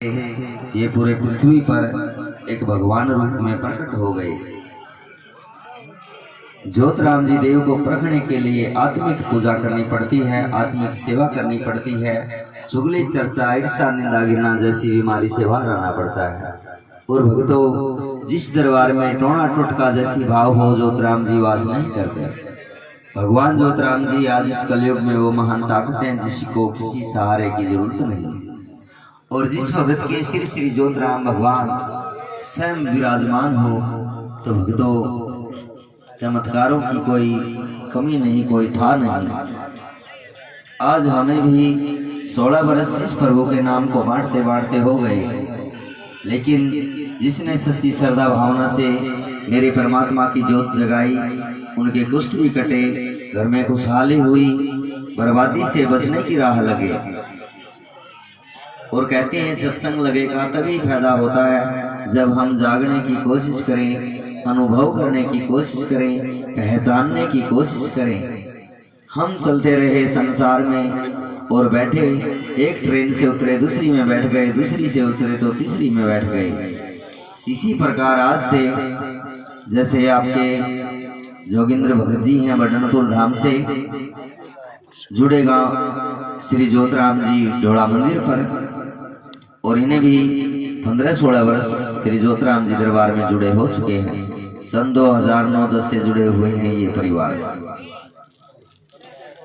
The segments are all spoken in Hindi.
ये पूरे पृथ्वी पर एक भगवान रूप में प्रकट हो गए। ज्योतिराम जी देव को परखने के लिए आत्मिक पूजा करनी पड़ती है, आत्मिक सेवा करनी पड़ती है। चुगली चर्चा ईर्ष्या निंदा गिरना जैसी बीमारी से बाहर आना पड़ता है। और भक्तों, जिस दरबार में टोना टोटका जैसी भाव हो, ज्योतिराम जी वास नहीं करते। भगवान ज्योतिराम जी आज इस कलयुग में वो महान ताकत है जिसको किसी सहारे की जरूरत नहीं। और जिस भगत के श्री श्री ज्योतिराम भगवान स्वयं विराजमान हो तो भक्तों चमत्कारों की कोई कमी नहीं, कोई था नहीं। आज हमें भी 16 बरस इस प्रभु के नाम को बांटते बांटते हो गए, लेकिन जिसने सच्ची श्रद्धा भावना से मेरे परमात्मा की ज्योत जगाई, उनके कुष्ठ भी कटे, घर में खुशहाली हुई, बर्बादी से बचने की राह लगे। और कहते हैं सत्संग लगेगा तभी फायदा होता है जब हम जागने की कोशिश करें, अनुभव करने की कोशिश करें, पहचानने की कोशिश करें। हम चलते रहे संसार में और बैठे, एक ट्रेन से उतरे दूसरी में बैठ गए, दूसरी से उतरे तो तीसरी में बैठ गए। इसी प्रकार आज से जैसे आपके जोगिंद्र भगत जी हैं बडनपुर धाम से जुड़े गांव श्री ज्योतिराम जी ढोला मंदिर पर, और इन्हें भी 15-16 वर्ष श्री ज्योतिराम जी दरबार में जुड़े हो चुके हैं। सन 2009-10 से जुड़े हुए हैं ये परिवार।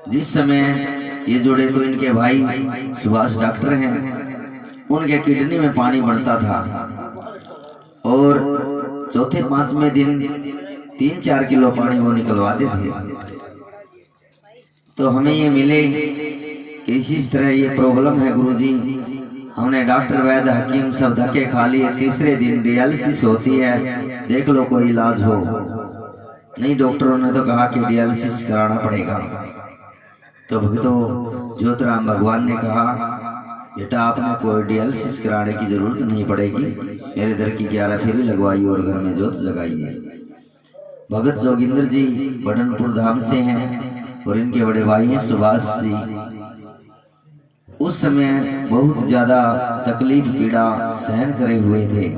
जिस समय ये जुड़े तो इनके भाई सुभाष डॉक्टर हैं, उनके किडनी में पानी बढ़ता था और चौथे पांचवें दिन 3-4 किलो पानी वो निकलवाते थे। तो हमें ये मिले कि इस तरह ये प्रॉब्लम है गुरुजी। हमने डॉक्टर वैद्य हकीम सब धक्के खा लिए, तीसरे दिन डायलिसिस होती है, देख लो कोई इलाज हो। नहीं, डॉक्टरों ने तो कहा कि डायलिसिस कराना पड़ेगा। तो भक्तों, ज्योतिराम भगवान ने कहा बेटा आपने कोई डायलिसिस कराने की जरूरत नहीं पड़ेगी, मेरे दर की 11 फेरी लगवाई और घर में ज्योत जगाइए। भगत जोगिंद्र जी बडनपुर धाम से हैं और इनके बड़े भाई हैं सुभाष जी। उस समय बहुत ज्यादा तकलीफ पीड़ा सहन करे हुए थे।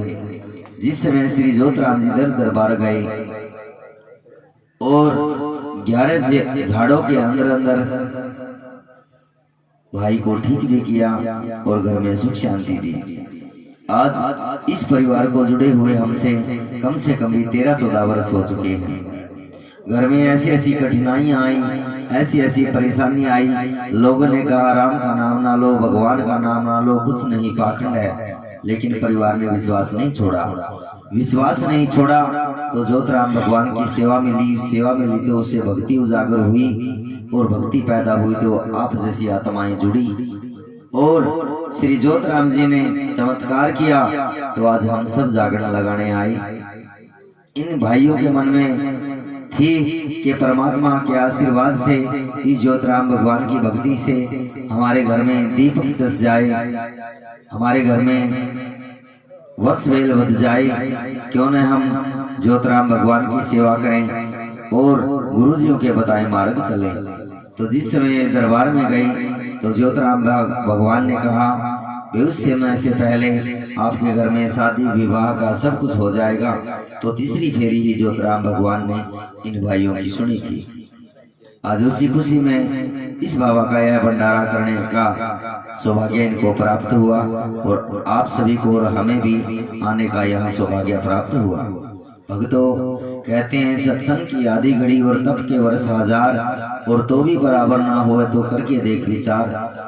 जिस समय श्री ज्योतिराम जी दरबार गए और 11 झाड़ों के अंदर अंदर भाई को ठीक भी किया और घर में सुख शांति दी। आज इस परिवार को जुड़े हुए हमसे कम से कम भी 13-14 वर्ष हो चुके हैं। घर में ऐसी ऐसी कठिनाइयां आई, ऐसी ऐसी परेशानी आई, लोगों ने कहा राम का नाम ना लो, भगवान का नाम ना लो, कुछ नहीं, पाखंड है। लेकिन परिवार ने विश्वास नहीं छोड़ा। विश्वास नहीं छोड़ा तो ज्योतिराम भगवान की सेवा मिली तो उससे भक्ति उजागर हुई और भक्ति पैदा हुई तो आप जैसी आत्माएं जुड़ी और श्री ज्योतिराम जी ने चमत्कार किया तो आज हम सब जागरण लगाने आए। इन भाइयों के मन में थी कि परमात्मा के आशीर्वाद से, इस ज्योतिराम भगवान की भक्ति से हमारे घर में दीपक चस जाए, हमारे घर में वत्सवेल बध जाए, क्यों न हम ज्योतिराम भगवान की सेवा करें और गुरुजियों के बताए मार्ग चले। तो जिस समय दरबार में गई तो ज्योतिराम भगवान ने कहा भविष्य में से पहले आपके घर में शादी विवाह का सब कुछ हो जाएगा। तो तीसरी फेरी ही ज्योतिराम भगवान ने इन भाइयों की सुनी थी। आज उसी खुशी में इस बाबा का यह भंडारा करने का सौभाग्य इनको प्राप्त हुआ और आप सभी को और हमें भी आने का यहाँ सौभाग्य प्राप्त हुआ। भक्तों, कहते हैं सत्संग की आधी घड़ी और तप के वर्ष 1000 और तो भी बराबर ना हो तो करके देख विचार।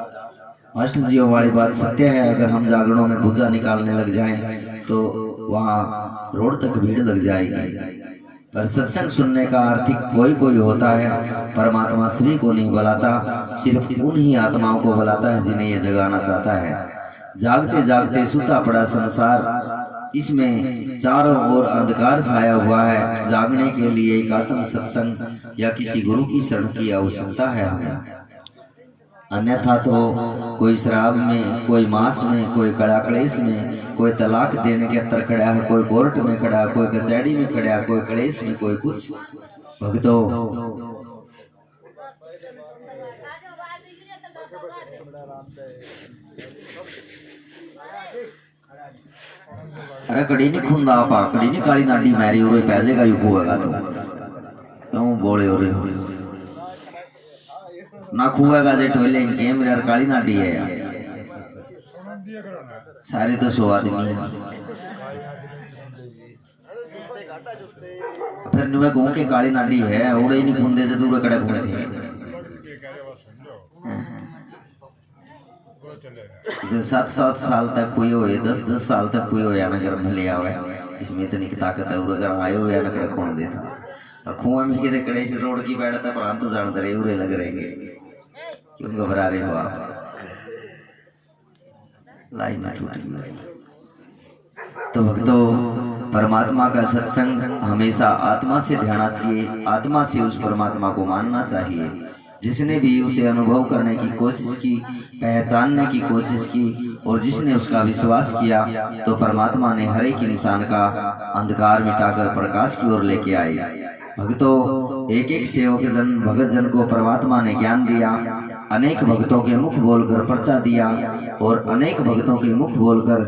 अष्ट जीवों वाली बात सत्य है। अगर हम जागरणों में भूजा निकालने लग जाएं तो वहाँ रोड तक भीड़ लग जाएगी। पर सत्संग सुनने का अर्थ कोई होता है। परमात्मा सभी को नहीं बुलाता, सिर्फ उन्हीं आत्माओं को बुलाता है जिन्हें ये जगाना चाहता है। जागते जागते सूता पड़ा संसार, इसमें चारों ओर अंधकार छाया हुआ है। जागने के लिए एक आत्म सत्संग या किसी गुरु की शरण की आवश्यकता है हमें। अन्यथा तो कोई शराब में, कोई मांस में, कोई कड़ा क्लेश में, कोई तलाक देने के अंतर खड़ा है, कोई कोर्ट में खड़ा, कोई कचहरी में खड़ा, कोई क्लेश में, कोई कुछ। भक्तों अरे कड़ी नहीं खुंदा आपा, कड़ी नहीं काली नाडी मैरी हो पैसे का युग होगा तो क्यों बोले हो रहे ना खुएगा जे टोले इनके मेरे काली नाडी है यार सारे तो 100 आदमी है फिर नुए कहूं के काली नाडी है उड़े ही नहीं खुंदे से दूर कड़े घूमे थे 7-7 साल तक कोई हो 10-10 साल तक कोई हो या नगर में ले आवे इसमें इतनी ताकत है और अगर आयो या नगर कौन देता और कुएं में किधर कड़े से रोड की बैठता प्रांत तो जान रहे उरे लग रहेंगे क्यों घबरा रहे हो आप लाइन ना टूट गई तो भक्तों परमात्मा का सत्संग हमेशा आत्मा से ध्यान चाहिए आत्मा से उस परमात्मा को मानना चाहिए जिसने भी उसे अनुभव करने की कोशिश की पहचानने की कोशिश की और जिसने उसका विश्वास किया तो परमात्मा ने हर एक इंसान का अंधकार मिटाकर प्रकाश की ओर लेके आए भक्तों एक एक सेवक जन भगत जन को परमात्मा ने ज्ञान दिया अनेक भक्तों के मुख बोलकर पर्चा दिया और अनेक भक्तों के मुख बोलकर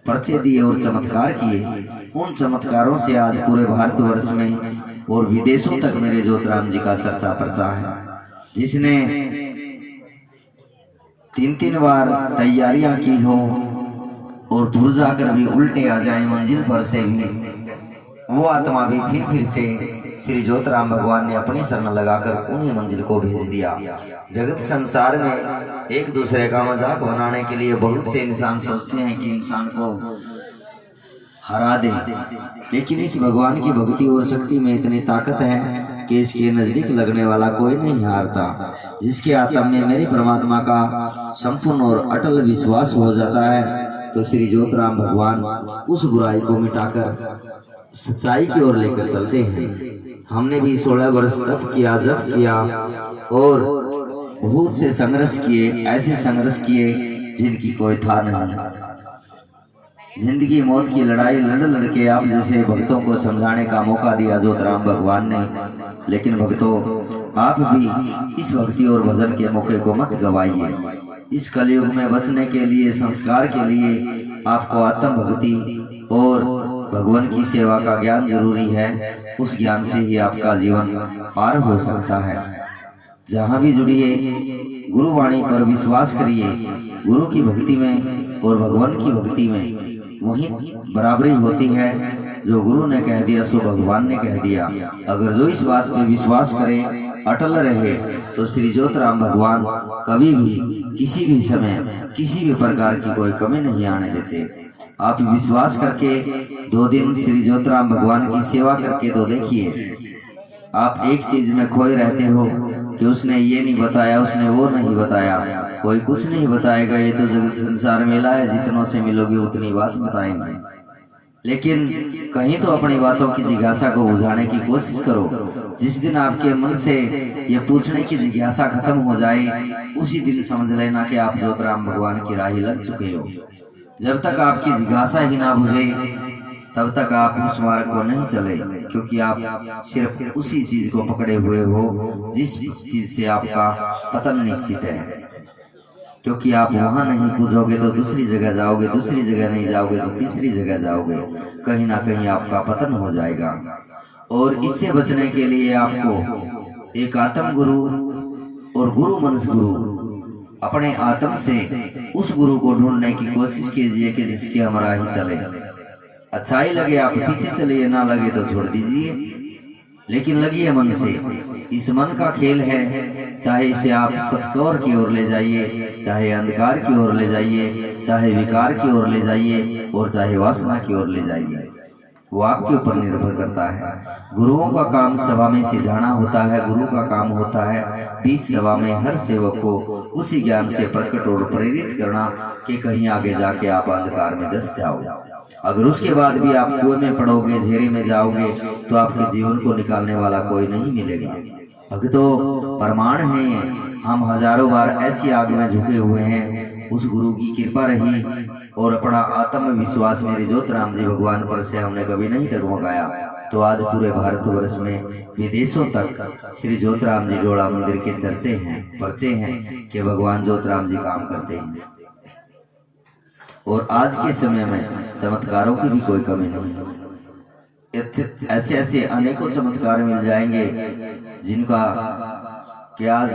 पर्चे दिए और चमत्कार किए उन चमत्कारों से आज पूरे भारतवर्ष में और विदेशों तक मेरे ज्योतिराम जी का चर्चा प्रचार है जिसने 3-3 बार तैयारियां की हो और दूर जाकर भी उल्टे आ जाए मंजिल पर से भी वो आत्मा भी फिर से श्री ज्योतिराम भगवान ने अपनी शरण लगाकर उन्हीं मंजिल को भेज दिया। जगत संसार में एक दूसरे का मजाक बनाने के लिए बहुत से इंसान सोचते हैं कि इंसान को हरा दे, लेकिन इस भगवान की भक्ति और शक्ति में इतनी ताकत है कि इसके नजदीक लगने वाला कोई नहीं हारता। जिसके आत्मा में मेरे परमात्मा का संपूर्ण और अटल विश्वास हो जाता है तो श्री ज्योतिराम भगवान उस बुराई को मिटाकर सच्चाई की ओर लेकर चलते हैं। हमने भी 16 वर्ष तप किया, जप किया और बहुत से संघर्ष किए, ऐसे संघर्ष किए जिनकी कोई था नहीं। जिंदगी मौत की लड़ाई लड़ के आप जैसे भक्तों को समझाने का मौका दिया ज्योतिराम भगवान ने, लेकिन भक्तों आप भी इस भक्ति और भजन के मौके को मत गवाइए। इस कलयुग में बचने के लिए, संस्कार के लिए आपको आत्म भक्ति और भगवान की सेवा का ज्ञान जरूरी है। उस ज्ञान से ही आपका जीवन पार हो सकता है। जहाँ भी जुड़िए, गुरुवाणी पर विश्वास करिए। गुरु की भक्ति में और भगवान की भक्ति में वही बराबरी होती है। जो गुरु ने कह दिया सो भगवान ने कह दिया। अगर जो इस बात पे विश्वास करे, अटल रहे, तो श्री ज्योतिराम भगवान कभी भी किसी भी समय किसी भी प्रकार की कोई कमी नहीं आने देते। आप विश्वास करके 2 दिन श्री ज्योतिराम भगवान की सेवा करके तो देखिए। आप एक चीज में खोए रहते हो कि उसने ये नहीं बताया, उसने वो नहीं बताया, कोई कुछ नहीं बताएगा। ये तो जगत संसार मेला है, जितनों से मिलोगे उतनी बात बताएंगे। लेकिन कहीं तो अपनी बातों की जिज्ञासा को बुझाने की कोशिश करो। जिस दिन आपके मन से ये पूछने की जिज्ञासा खत्म हो जाए, उसी दिन समझ लेना कि आप ज्योतिराम भगवान की राह लग चुके हो। जब तक आपकी जिज्ञासा ही ना बुझे तब तक आप उस मार्ग को नहीं चले, क्योंकि आप सिर्फ उसी चीज को पकड़े हुए हो जिस चीज से आपका पतन निश्चित है। क्योंकि आप वहां नहीं पूजोगे तो दूसरी जगह जाओगे, दूसरी जगह नहीं जाओगे तो तीसरी जगह जाओगे, कहीं ना कहीं आपका पतन हो जाएगा। और इससे बचने के लिए आपको एक आत्म गुरु और गुरु मनस गुरु, अपने आत्म से उस गुरु को ढूंढने की कोशिश कीजिए कि जिसके हम राह चले। अच्छा ही लगे आप पीछे चलिए, ना लगे तो छोड़ दीजिए, लेकिन लगिए मन से। इस मन का खेल है, चाहे इसे आप सत्सौर की ओर ले जाइए, चाहे अंधकार की ओर ले जाइए, चाहे विकार की ओर ले जाइए और चाहे वासना की ओर ले जाइए, वो आपके ऊपर निर्भर करता है। गुरुओं का काम सभा में सिखाना होता है, गुरु का काम होता है बीच सभा में हर सेवक को उसी ज्ञान से प्रकट और प्रेरित करना कि कहीं आगे जाके आप अंधकार में दस जाओ। अगर उसके बाद भी आप कुएं में पड़ोगे, घेरे में जाओगे, तो आपके जीवन को निकालने वाला कोई नहीं मिलेगा। भक्तों प्रमाण है, हम हजारों बार ऐसी आग में झुके हुए हैं। उस गुरु की कृपा रही और अपना आत्मविश्वास मेरे ज्योतिराम जी भगवान पर से हमने कभी नहीं डगमगाया, तो आज पूरे भारतवर्ष में विदेशों तक श्री ज्योतिराम जी डोला मंदिर के चर्चे हैं, पर्चे हैं कि भगवान ज्योतिराम जी काम करते हैं। और आज के समय में चमत्कारों की भी कोई कमी नहीं। ऐसे ऐसे अनेकों चमत्कार मिल जाएंगे जिनका कि आज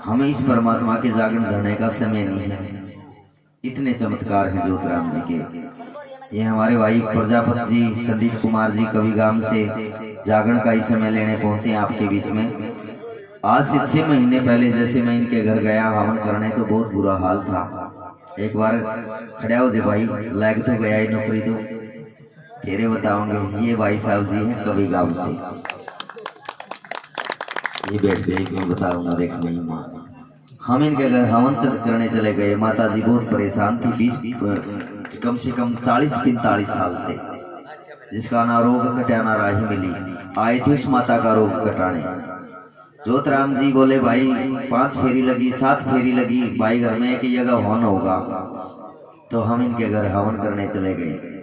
हमें इस परमात्मा के जागरण धरने का समय नहीं है। इतने चमत्कार हैं ज्योतिराम जी के। ये हमारे भाई प्रजापति जी, संदीप कुमार जी कविगाम से जागरण का ही समय लेने पहुंचे आपके बीच में। आज से 6 महीने पहले जैसे मैं इनके घर गया हवन करने तो बहुत बुरा हाल था। एक बार खड़ा हो जे भाई, लग तो गया ही नौकरी तो तेरे बताऊंगे। ये भाई साहब जी हैं कविगाम से, ये बैठ जाए मैं बताऊंगा। देख नहीं माँ, हम इनके घर हवन करने चले गए। माता जी बहुत परेशान थी, 20 कम से कम 40-45 साल से, जिसका ना रोग कटा ना राही मिली। आए थे उस माता का रोग कटाने। ज्योतिराम जी बोले भाई 5 फेरी लगी, 7 फेरी लगी, भाई घर में एक जगह हवन होगा। तो हम इनके घर हवन करने चले गए।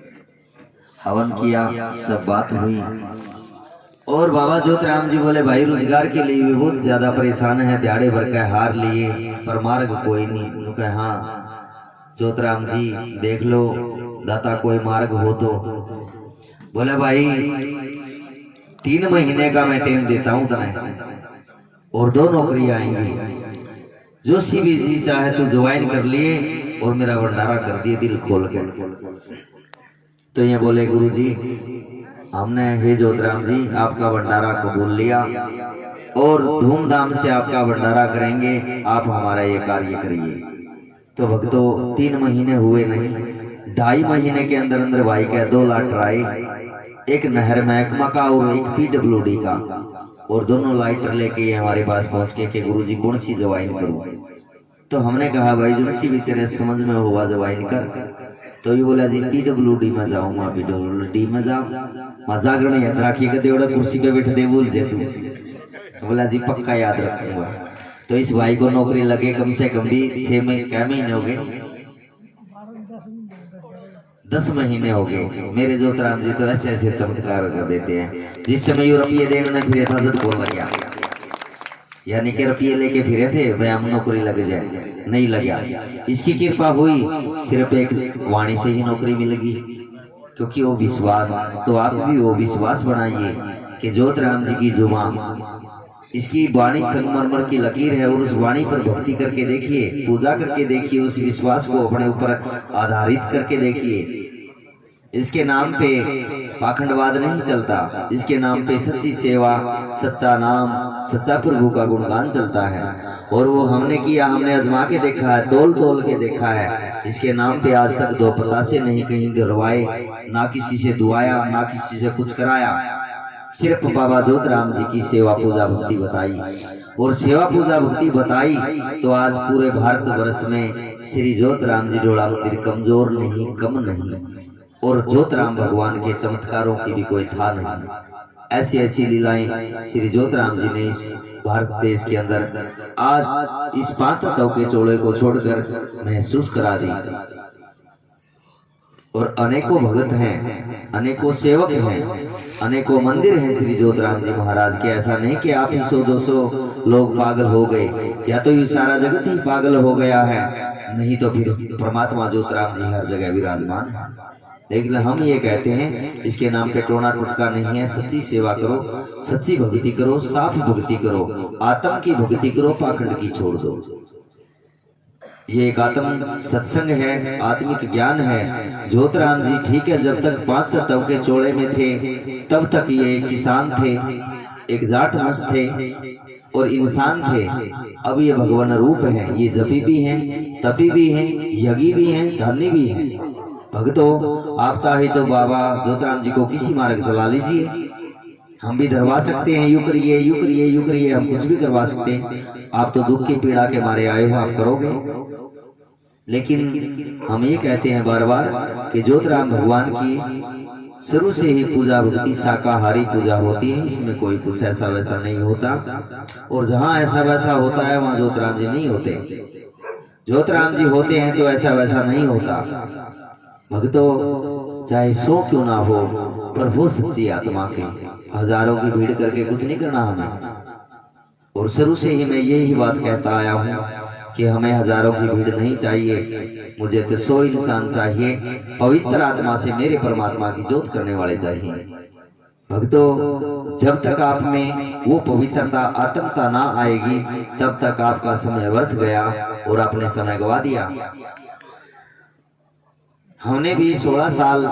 हवन किया, सब बात हुई। और बाबा ज्योतिराम जी बोले भाई रोजगार के लिए भी बहुत ज्यादा परेशान है, दिहाड़े भर का हार लिए पर मार्ग कोई नहीं। कहे हाँ ज्योतिराम जी देख लो दाता कोई मार्ग हो तो। बोले भाई 3 महीने का मैं टाइम देता हूँ तने और 2 नौकरी आएंगी, जो सी भी जी चाहे तो ज्वाइन कर लिए और मेरा भंडारा कर दिए दिल खोल के। तो ये बोले गुरु जी हमने हे ज्योतिराम जी आपका भंडारा कबूल लिया और धूमधाम से आपका भंडारा करेंगे, आप हमारा ये कार्य करिए। तो भक्तों 3 महीने हुए नहीं, 2.5 महीने के अंदर अंदर भाई के 2 लाइटर आए, एक नहर महकमा का और एक PWD का। और दोनों लाइटर लेके हमारे पास पहुंच के कि गुरु जी कौन सी ज्वाइन करूं। तो हमने कहा भाई जो सी भी तेरे समझ में हुआ ज्वाइन कर। तो ये बोला जी PWD में जाऊंगा। PWD में जाओ, वहां जागरण याद रखिएगा, देवड़ा कुर्सी पे बैठ दे बोल जे तू। बोला जी पक्का याद रखूंगा। तो इस भाई को नौकरी लगे कम से कम भी 6 महीने हो गए, 10 महीने हो गए। मेरे ज्योतिराम जी तो ऐसे ऐसे चमत्कार कर देते हैं। जिस समय यूरोपीय देश में फिरे था तो बोल लग गया, यानी कि रुपये लेके फिरे थे भाई हम नौकरी लग जाए, नहीं लगा। इसकी कृपा हुई, सिर्फ एक वाणी से ही नौकरी मिलेगी, क्योंकि वो विश्वास। तो आप भी वो विश्वास बनाइए कि ज्योतिराम जी की जुमा, इसकी वाणी संगमरमर की लकीर है और उस वाणी पर भक्ति करके देखिए, पूजा करके देखिए, उस विश्वास को अपने ऊपर आधारित करके देखिए। इसके नाम पे पाखंडवाद नहीं चलता, इसके नाम पे सच्ची सेवा, सच्चा नाम, सच्चा प्रभु का गुणगान चलता है। और वो हमने किया, हमने आजमा के देखा है, तोल तोल के देखा है। इसके नाम पे आज तक 2 पता से नहीं कहीं गिरवाए, ना किसी से दुआया, ना किसी से कुछ कराया। सिर्फ बाबा ज्योतिराम जी की सेवा पूजा भक्ति बताई, और सेवा पूजा भक्ति बताई तो आज पूरे भारत वर्ष में श्री ज्योतिराम जी डोला मंदिर कमजोर नहीं, कम नहीं। और ज्योतिराम भगवान के चमत्कारों की भी कोई था नहीं। ऐसी ऐसी लीलाएं श्री ज्योतिराम जी ने इस भारत देश के अंदर आज इस 5 तत्व के चोले को छोड़कर महसूस करा दी। और अनेकों भगत हैं, अनेकों सेवक हैं, अनेकों मंदिर हैं श्री ज्योतिराम जी महाराज के। ऐसा नहीं कि आप ही 100-200 लोग पागल हो गए, या तो ये सारा जगत ही पागल हो गया है, नहीं तो फिर परमात्मा ज्योतिराम जी हर जगह विराजमान है। लेकिन हम ये कहते हैं इसके नाम पे टोना टुटका नहीं है। सच्ची सेवा करो, सच्ची भक्ति करो, साफ भक्ति करो, आत्म की भक्ति करो, पाखंड की छोड़ दो। ये एक आत्म सत्संग है, आत्मिक ज्ञान है। ज्योतिराम जी ठीक है जब तक 5 तत्व के चोले में थे तब तक ये एक किसान थे, एक जाट मस्त थे और इंसान थे। अब ये भगवान रूप है, ये जपी भी हैं, तपी भी हैं, यज्ञी भी हैं, धनी भी हैं। भक्तों आप चाहे तो बाबा ज्योतिराम जी को किसी मार्ग चला लीजिए, हम भी धरवा सकते हैं, यू करिए यू करिए यू करिए, हम कुछ भी करवा सकते हैं। आप तो दुख की पीड़ा के मारे आए हो, आप करोगे। लेकिन हम ये कहते हैं बार बार कि ज्योतिराम भगवान की शुरू से ही पूजा भक्ति शाकाहारी पूजा होती है, इसमें कोई कुछ ऐसा वैसा नहीं होता। और जहाँ ऐसा वैसा होता है वहाँ ज्योतिराम जी नहीं होते। ज्योतिराम जी होते हैं तो ऐसा वैसा नहीं होता। भक्तों चाहे 100 क्यों ना हो, पर हो सच्ची आत्मा के। हजारों की भीड़ करके कुछ नहीं करना हमें। और शुरू से ही मैं यही बात कहता आया हूँ कि हमें हजारों की भीड़ नहीं चाहिए, मुझे तो 100 इंसान चाहिए, पवित्र आत्मा से मेरे परमात्मा की जोत करने वाले चाहिए। भक्तों, जब तक आप में वो पवित्रता आत्मता ना आएगी तब तक आपका समय व्यर्थ गया और आपने समय गवा दिया। हमने भी 16 साल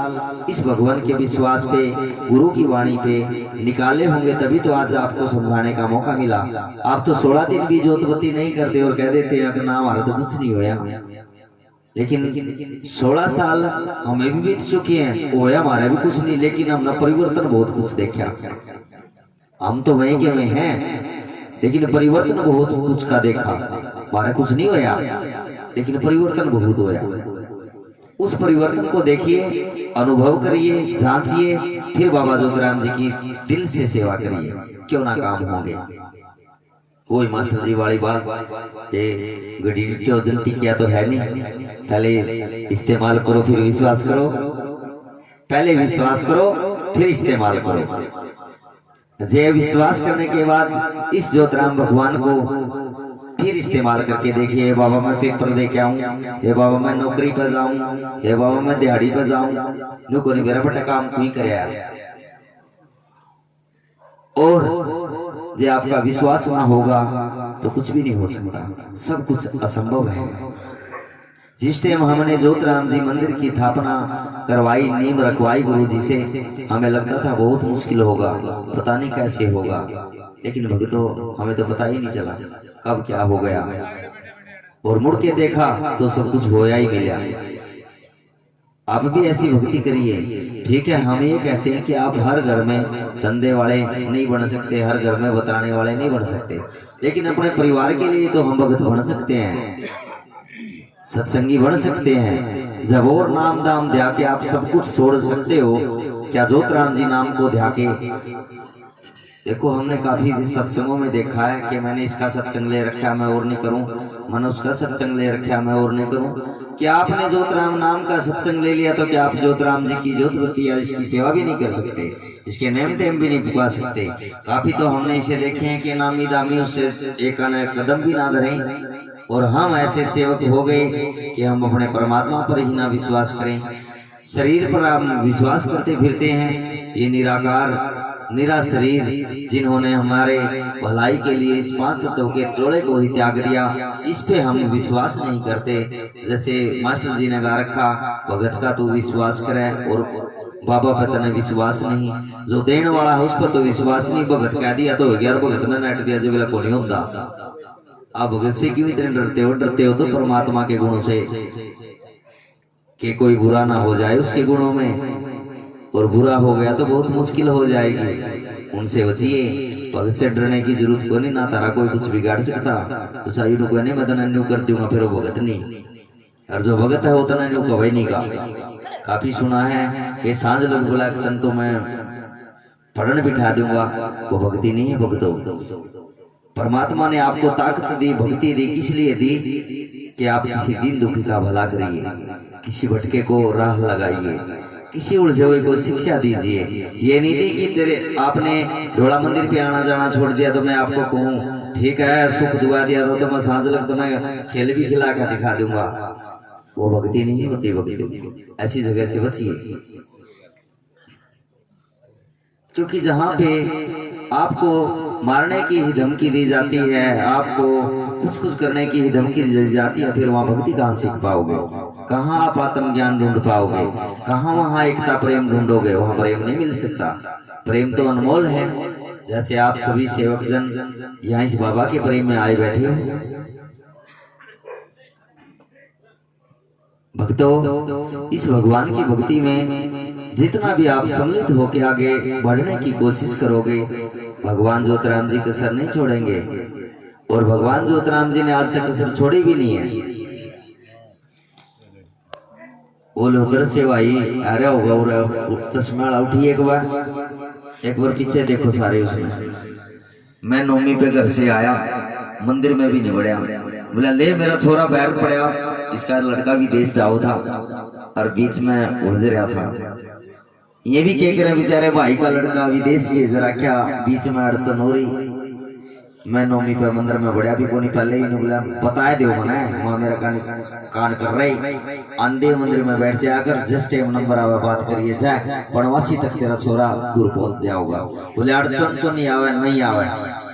इस भगवान के विश्वास पे, गुरु की वाणी पे निकाले होंगे, तभी तो आज आपको समझाने का मौका मिला। आप तो 16 दिन भी जोतबत्ती नहीं करते और कह देते हैं कि ना हमारा तो कुछ नहीं होया। लेकिन 16 साल हमें भी बीत चुके हैं, होया हमारा भी कुछ नहीं, लेकिन हमने परिवर्तन बहुत कुछ देखा। हम तो वहीं के वहीं हैं, लेकिन परिवर्तन बहुत कुछ का देखा। हमारा कुछ नहीं होया, लेकिन परिवर्तन बहुत होया। उस परिवर्तन को देखिए, अनुभव करिए, जांचिए, फिर बाबा जोतराम जी की दिल से सेवा करिए, क्यों ना काम होंगे। कोई मास्टर जी वाली बात, गड्डी जल्दी किया तो है नहीं, पहले इस्तेमाल करो फिर विश्वास करो, पहले विश्वास करो फिर इस्तेमाल करो। जे विश्वास करने के बाद इस जोतराम भगवान को फिर इस्तेमाल करके देखिए, बाबा मैं पेपर दे के आऊं, ये बाबा मैं नौकरी पर जाऊं, ये बाबा मैं दिहाड़ी पर जाऊं, नौकरी मेरा बड़ा काम कोई करे। और जे आपका विश्वास ना होगा तो कुछ भी नहीं हो सकता, सब कुछ असंभव है। जिस टाइम हमने जोतराम जी मंदिर की स्थापना करवाई, नींव रखवाई गुरु जी से, हमें लगता था बहुत मुश्किल होगा, पता नहीं कैसे होगा, लेकिन भक्तों हमें तो पता ही नहीं चला कब क्या हो गया, और मुड़ के देखा तो सब कुछ होया ही मिला। आप भी ऐसी भक्ति करिए। ठीक है, हम ये कहते हैं कि आप हर घर में चंदे वाले नहीं बन सकते, हर घर में बताने वाले नहीं बन सकते, लेकिन अपने परिवार के लिए तो हम भगत बन सकते हैं, सत्संगी बन सकते हैं। जब और नाम दाम ध्या के आप सब कुछ छोड़ सकते हो, क्या जोतराम जी नाम को ध्या के देखो। हमने काफी सत्संगों में देखा है कि मैंने इसका सत्संग ले रखा मैं और नहीं करूं, मैंने उसका सत्संग ले रखा मैं और नहीं करूं। क्या आपने जोतराम नाम का सत्संग ले लिया तो क्या आप जोतराम जी की जोतबत्ती या इसकी सेवा भी नहीं कर सकते, इसके नेम टेम भी नहीं पुकार सकते। काफी तो हमने इसे देखे हैं कि नामी दामी उससे एक कदम भी ना धरें, और हम ऐसे सेवक हो गए कि हम अपने परमात्मा पर ही ना विश्वास करें, शरीर पर हम विश्वास करते फिरते हैं। ये निराकार निरा शरीर जिन्होंने हमारे भलाई के लिए इस 5 तत्वों के जोड़े को ही त्याग दिया, इस पे हम विश्वास नहीं करते। जैसे मास्टर जी ने गा रखा, भगत का तू विश्वास करे और बाबा पे तने विश्वास नहीं, जो देने वाला है उस पर तो विश्वास नहीं। भगत कह दिया तो हो गया, और भगत ने नेट दिया जो बेला को नहीं होता। आप भगत से क्यों इतने डरते हो? डरते हो तो परमात्मा के गुणों से, कि कोई बुरा ना हो जाए उसके गुणों में, और बुरा हो गया तो बहुत मुश्किल हो जाएगी। उनसे बचिए, भगत से डरने की जरूरत को नहीं, ना तारा कोई कुछ बिगाड़ सकता। तो साइड को नहीं मैं तना न्यू कर दूंगा, फिर वो भगत नहीं, और जो भगत है वो तना न्यू कभी नहीं का। काफी सुना है कि सांझ लोग बोला तन तो मैं पढ़ने बिठा दूंगा, वो भक्ति नहीं है। भक्तों, परमात्मा ने आपको ताकत दी, भक्ति दी, किस लिए दी? कि आप किसी दीन दुखी का भला करिए, किसी भटके को राह लगाइए, किसी उलझे हुए को शिक्षा दीजिए। ये नहीं दी कि तेरे आपने ढोला मंदिर पे आना जाना छोड़ दिया तो मैं आपको कहूँ ठीक है, सुख दुआ दिया तो मैं सांझ लग तो मैं खेल भी खिला कर दिखा दूंगा। वो भक्ति नहीं होती। भक्ति ऐसी जगह से बचिए, क्योंकि जहाँ पे आपको मारने की ही धमकी दी जाती है, आपको कुछ करने की ही धमकी दी जाती है, फिर वहाँ भक्ति कहाँ सीख पाओगे? कहाँ आप आत्म ज्ञान ढूंढ पाओगे? कहाँ वहाँ एकता प्रेम ढूंढोगे? वहाँ प्रेम नहीं मिल सकता। प्रेम तो अनमोल है। जैसे आप सभी सेवक जन यहाँ इस बाबा के प्रेम में आए बैठे हो। भक्तों, इस भगवान की भक्ति में जितना भी आप सम्मिलित होके आगे बढ़ने की कोशिश करोगे, भगवान जोतराम जी कसर नहीं छोड़ेंगे, और भगवान जोतराम जी ने आज तक कसर छोड़ी भी नहीं है। बोले उधर से भाई अरे होगा चश्मा उठी एक बार पीछे देखो सारे उसमें। मैं नौमी पे घर से आया, मंदिर में भी नहीं बढ़िया, बोला ले मेरा छोरा पैर पड़ा, इसका लड़का विदेश जाओ था और बीच में उलझ रहा था। ये भी कह रहे बेचारे भाई का लड़का विदेश भेज रहा, क्या बीच में अड़चन हो रही। मैं नौमी पे मंदिर में बढ़िया भी कोनी पहले ही बोला बताए दो मना वहां मेरा कान कर रही अंधे मंदिर में बैठ जाकर जिस टाइम नंबर आवे बात करिए जाए पड़वासी तक तेरा छोरा दूर पहुंच जाओगा। बोले अड़चन तो नहीं आवे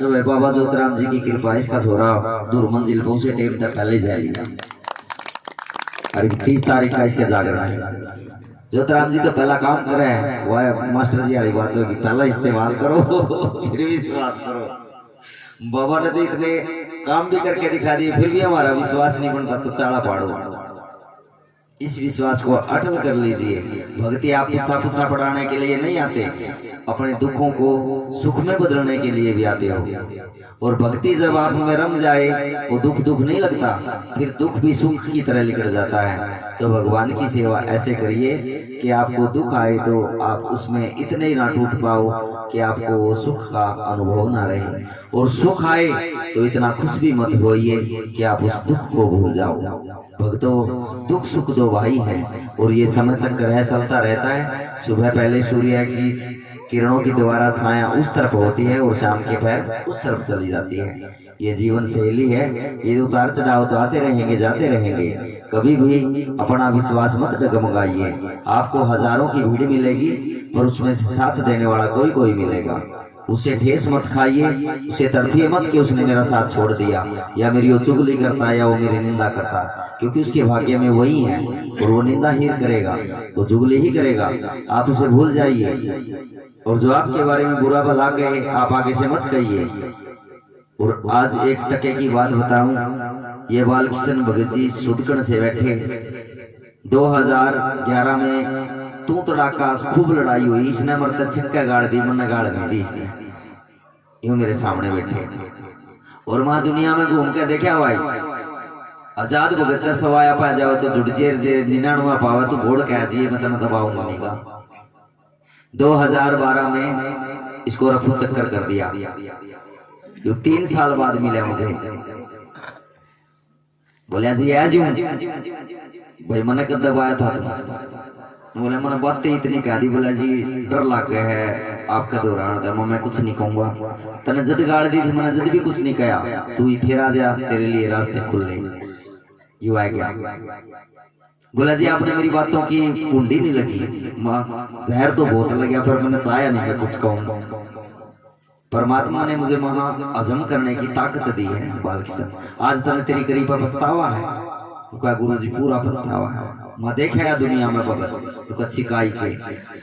तो भाई बाबा ज्योतिराम जी की कृपा इसका छोरा दूर मंजिल पहुंचे टाइम तक पहले जाएगा। अरे 30 तारीख का इसका जागरण है। ज्योतिराम जी तो पहला काम करे है वो है मास्टर जी वाली बात होगी पहला इस्तेमाल करो फिर विश्वास करो। बाबा ने तो इतने काम भी करके दिखा दिए फिर भी हमारा विश्वास नहीं बनता तो चाड़ा पाड़ो। इस विश्वास को अटल कर लीजिए। भक्ति आप पूछा पढ़ाने के लिए नहीं आते, अपने दुखों को सुख में बदलने के लिए भी आते हो। और भक्ति जब आप में रम जाए वो दुख नहीं लगता, फिर दुख भी सुख की तरह निकल जाता है। तो भगवान की सेवा ऐसे करिए कि आपको दुख आए तो आप उसमें इतने ही ना टूट पाओ कि आपको वो सुख का अनुभव ना रहे, और सुख आए तो इतना खुश भी मत होइए कि आप उस दुख को भूल जाओ। भक्तों, दुख सुख दो भाई है और ये समय चक्र चलता रहता है। सुबह पहले सूर्य की किरणों की द्वारा छाया उस तरफ होती है और शाम के पैर उस तरफ चली जाती है। ये जीवन शैली है, ये उतार चढ़ाव तो आते रहेंगे जाते रहेंगे। कभी भी अपना विश्वास मत डगमगाइए। आपको हजारों की भीड़ मिलेगी पर उसमें से साथ देने वाला कोई मिलेगा। उसे ठेस मत खाइए, उसे तड़पिए मत कि उसने मेरा साथ छोड़ दिया या मेरी वो चुगली करता या वो मेरी निंदा करता, क्योंकि उसके भाग्य में वही है और वो निंदा ही करेगा, वो चुगली ही करेगा। आप उसे भूल जाइए और जो आपके बारे में बुरा भला कहे आप आगे से मत कहिए। और आज एक टके की बात बताऊं, ये बालकृष्ण भगत जी सुदकण से बैठे 2011 में तू तड़ाका खूब लड़ाई हुई, इसने मरता छिक्का गाड़ दी, मन गाड़ नहीं दी इसने। यूं मेरे सामने बैठे और मां दुनिया में घूम के देखा भाई आजाद भगत सवाया पा जाओ तो जुड़जेर जे 99 पावा तो घोड़ कह दिए मैं तना दबाऊंगा नहीं का। 2012 में इसको रफू चक्कर कर दिया। यो 3 साल बाद मिला मुझे, बोलिया जी आज भाई मैंने कब दबाया था बोले मैंने बातें इतनी कह दी। बोला जी डर लग गया है आपका दौरान था, मैं कुछ नहीं कहूंगा। तने जद गाड़ दी थी मैंने जद भी कुछ नहीं कहा, तू ही फिर आ जा तेरे लिए रास्ते खुले। यू आ गया। बोला जी आपने मेरी बातों की कुंडी नहीं लगी, जहर तो बहुत लग गया पर मैंने चाहा नहीं मैं कुछ कहूँ। परमात्मा ने मुझे महा अजम करने की ताकत दी है। बालकृष्ण आज तक तेरी करीब पछतावा है, गुरु जी पूरा पछतावा है। मैं देखा दुनिया में भगत तो अच्छी काई के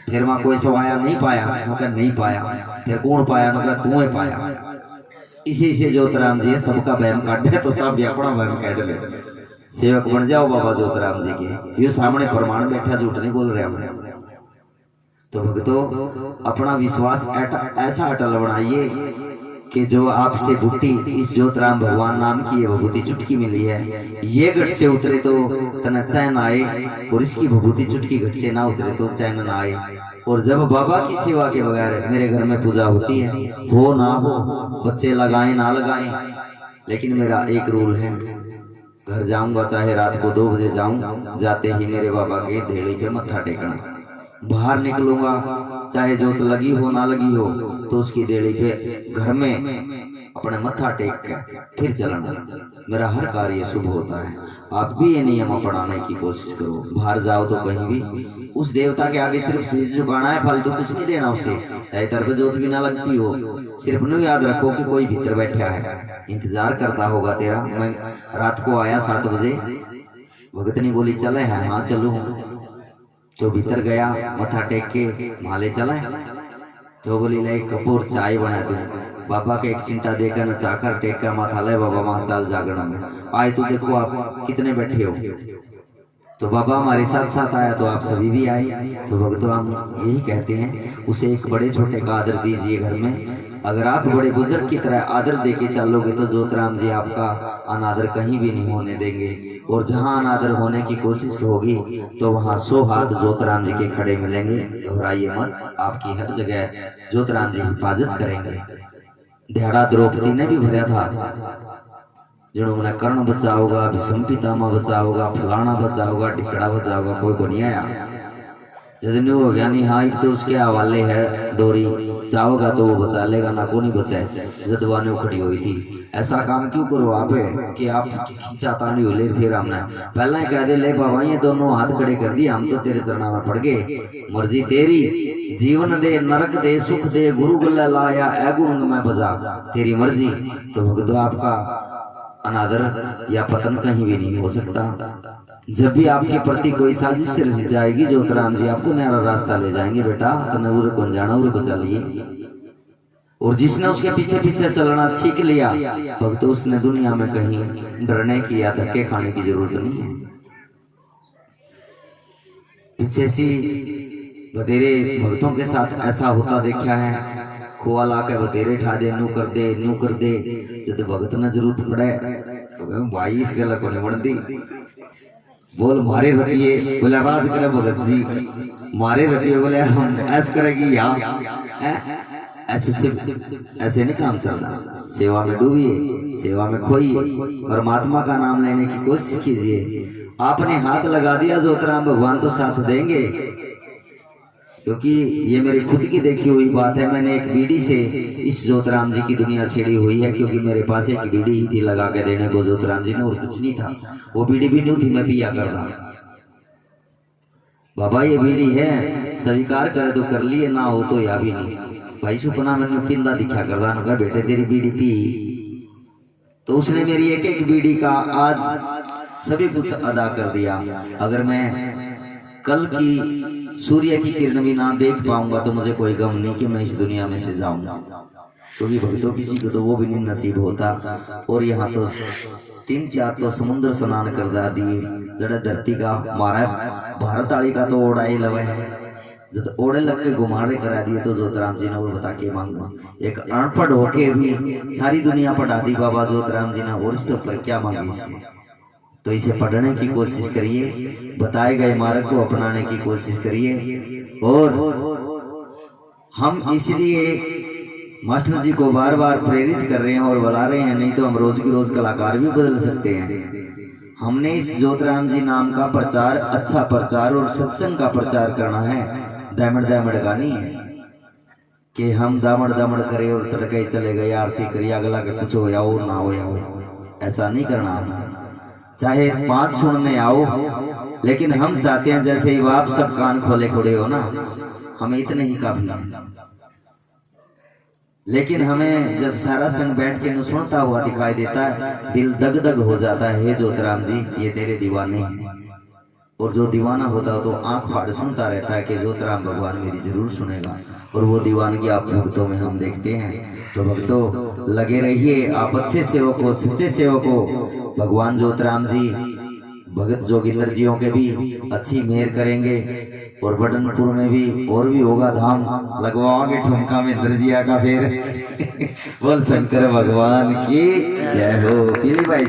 फिर मैं कोई सवाया नहीं पाया, नहीं पाया फिर कौन पाया ना तू ही पाया। इसी से ज्योतिराम जी सबका बहम काटे तो तब भी अपना बहम काट ले। सेवक बन जाओ बाबा ज्योतिराम जी के, ये सामने प्रमाण बैठा झूठ नहीं बोल रहे हमने। तो भक्तों अपना विश्वास ऐसा अटल बनाइए कि जो आपसे बुट्टी इस ज्योतिराम भगवान नाम की ये भभूति चुटकी मिली है, ये घट से उतरे तो तना चैन आए, और इसकी भभूति चुटकी घट से ना उतरे तो चैन ना आए। और जब बाबा की सेवा के बगैर मेरे घर में पूजा होती है, हो ना हो बच्चे लगाएं ना लगाएं, लेकिन मेरा एक रूल है, घर जाऊंगा चाहे रात को 2 बजे जाऊं, जाते ही मेरे बाबा के धेड़ी पे मत्था टेकना। बाहर निकलूंगा चाहे जोत लगी हो ना लगी हो तो उसकी देड़ी पे घर में अपने मत्था टेक के फिर चलना। मेरा हर कार्य शुभ होता है। आप भी ये नियम अपनाने की कोशिश करो। बाहर जाओ तो कहीं भी उस देवता के आगे सिर्फ शीश झुकाना है, फालतू कुछ नहीं देना उसे, चाहे तरफ जोत भी ना लगती हो। सिर्फ न्यू याद रखो कि कोई भीतर बैठा है, इंतजार करता होगा तेरा। मैं रात को आया 7 बजे, भगतनी बोली चले है, हाँ चलू। तो भीतर गया, मथा टेक के माले चला। तो बोली ले कपूर चाय बना दो। बाबा के एक चिंटा देकर न चाकर टेक का माथा ले बाबा वहां चाल जागरण में आए। तो देखो आप कितने बैठे हो। तो बाबा हमारे साथ साथ आया तो आप सभी भी आए। तो भक्तों हम यही कहते हैं उसे एक बड़े छोटे का आदर दीजिए घर में। अगर आप बड़े बुजुर्ग की तरह आदर देके चलोगे तो ज्योतिराम जी आपका अनादर कहीं भी नहीं होने देंगे। और जहां अनादर होने की कोशिश होगी तो वहां 100 हाथ ज्योतिराम जी के खड़े मिलेंगे। घबराइए मत, आपकी हर जगह ज्योतिराम जी हिफाजत करेंगे। ध्याड़ा द्रौपदी ने भी भरा था, जिन्होंने कर्ण बचा होगा, भीष्म पितामह बचा होगा, फलाना बचा होगा, टिकड़ा बचा होगा, कोई को नहीं आया। यदि नहीं हो गया नहीं, हाँ एक तो उसके हवाले है डोरी, चाहोगा तो वो बचा लेगा, ना को नहीं बचाए। जदवाने खड़ी हुई थी, ऐसा काम क्यों करो आप कि आप खिंचाता नहीं हो ले, फिर हमने पहले ही कह दे ले बाबा ये दोनों हाथ खड़े कर दिए, हम तो तेरे चरणों में पड़ गए, मर्जी तेरी, जीवन दे नरक दे सुख दे, गुरु गले लाया ए गुंग में बजा, तेरी मर्जी। तो भगतो आपका अनादर या पतन कहीं भी नहीं हो सकता। जब भी आपके प्रति कोई साजिश रच जाएगी, ज्योतिराम जी आपको नया रास्ता ले जाएंगे, बेटा उरे को जाना उरे को चलिए। और जिसने उसके पीछे पीछे चलना सीख लिया भक्त, उसने दुनिया में कहीं डरने की या धक्के खाने की जरूरत नहीं है। पीछे सी बतेरे भक्तों के साथ ऐसा होता देखा है, खोआ ला के बतेरे ठा दे, नू कर दे, जब भगत न जरूरत पड़े तो भाई इस गला को नहीं बढ़ती, बोल मारे रखिए, बोले राज करे भगत जी, मारे रखिए, बोले हम ऐसा करेगी यहाँ, ऐसे नहीं काम चलना। सेवा में डूबिए, सेवा में खोइए और महात्मा का नाम लेने की कोशिश कीजिए। आपने हाथ लगा दिया ज्योतिराम भगवान तो साथ देंगे, क्योंकि ये मेरी खुद की देखी हुई बात है। मैंने एक बीड़ी से इस ज्योतिराम जी की दुनिया छेड़ी हुई है, क्योंकि मेरे पास एक बीड़ी ही थी लगा के देने को ज्योतिराम जी ने, और कुछ नहीं था। वो बीड़ी भी नहीं थी, मैं पिया करता। बाबा ये बीड़ी है, स्वीकार करे तो कर लिए, ना हो तो या भी नहीं। भाई सुपना मैंने पिंदा दिखा करता, कहा बेटे तेरी बीड़ी पी, तो उसने मेरी एक एक बीड़ी का आज सभी कुछ अदा कर दिया। अगर मैं कल की सूर्य की किरण भी ना देख पाऊंगा तो मुझे कोई गम नहीं कि मैं इस दुनिया में से जाऊंगा, क्योंकि भक्तों किसी को तो वो भी नहीं नसीब होता। और यहाँ तो 3-4 तो समुद्र स्नान कर दिए, जड़ा धरती का मारा भारत आली का तो ओढ़ाई लवे है, जब ओढ़े लग के घुमारे करा दिए तो ज्योतिराम जी ने वो बता के मांगा। एक अनपढ़ होके भी सारी दुनिया पढ़ा दी बाबा ज्योतिराम जी ने, और इसके ऊपर क्या मांगी इससे। तो इसे पढ़ने की कोशिश करिए, बताए गए मार्ग को अपनाने की कोशिश करिए। और हम इसलिए मास्टर जी को बार बार प्रेरित कर रहे हैं और बुला रहे हैं, नहीं तो हम रोज की रोज कलाकार भी बदल सकते हैं। हमने इस ज्योतिराम जी नाम का प्रचार, अच्छा प्रचार और सत्संग का प्रचार करना है, दामड़ का नहीं है कि हम दामड़ करें और तड़के चले गए, आरती करिए, अगला का कुछ हो या और ना हो या हो, ऐसा नहीं करना। चाहे 5 सुनने आओ, लेकिन हम चाहते हैं जैसे ही आप सब कान खोले खड़े हो ना, हमें इतने ही काफी है। लेकिन हमें जब सारा संग बैठ के सुनता हुआ दिखाई देता है, दिल दग दग हो जाता है, हे ज्योतिराम जी ये तेरे दीवाने हैं। और जो दीवाना होता है तो आंख फाड़ सुनता रहता है कि ज्योतिराम भगवान मेरी जरूर सुनेगा, और वो दीवानगी आप भक्तों में हम देखते हैं। तो भक्तों लगे रहिए, आप अच्छे सेवक हो, सच्चे सेवक हो। भगवान ज्योतिराम जी भगत जोगिंदर जियों के भी अच्छी मेहर करेंगे, और बडनपुर में भी और भी होगा धाम, लगवाओगे ठुमका में दर्जिया का फिर बोल शंकर भगवान की जय हो। पीली भाई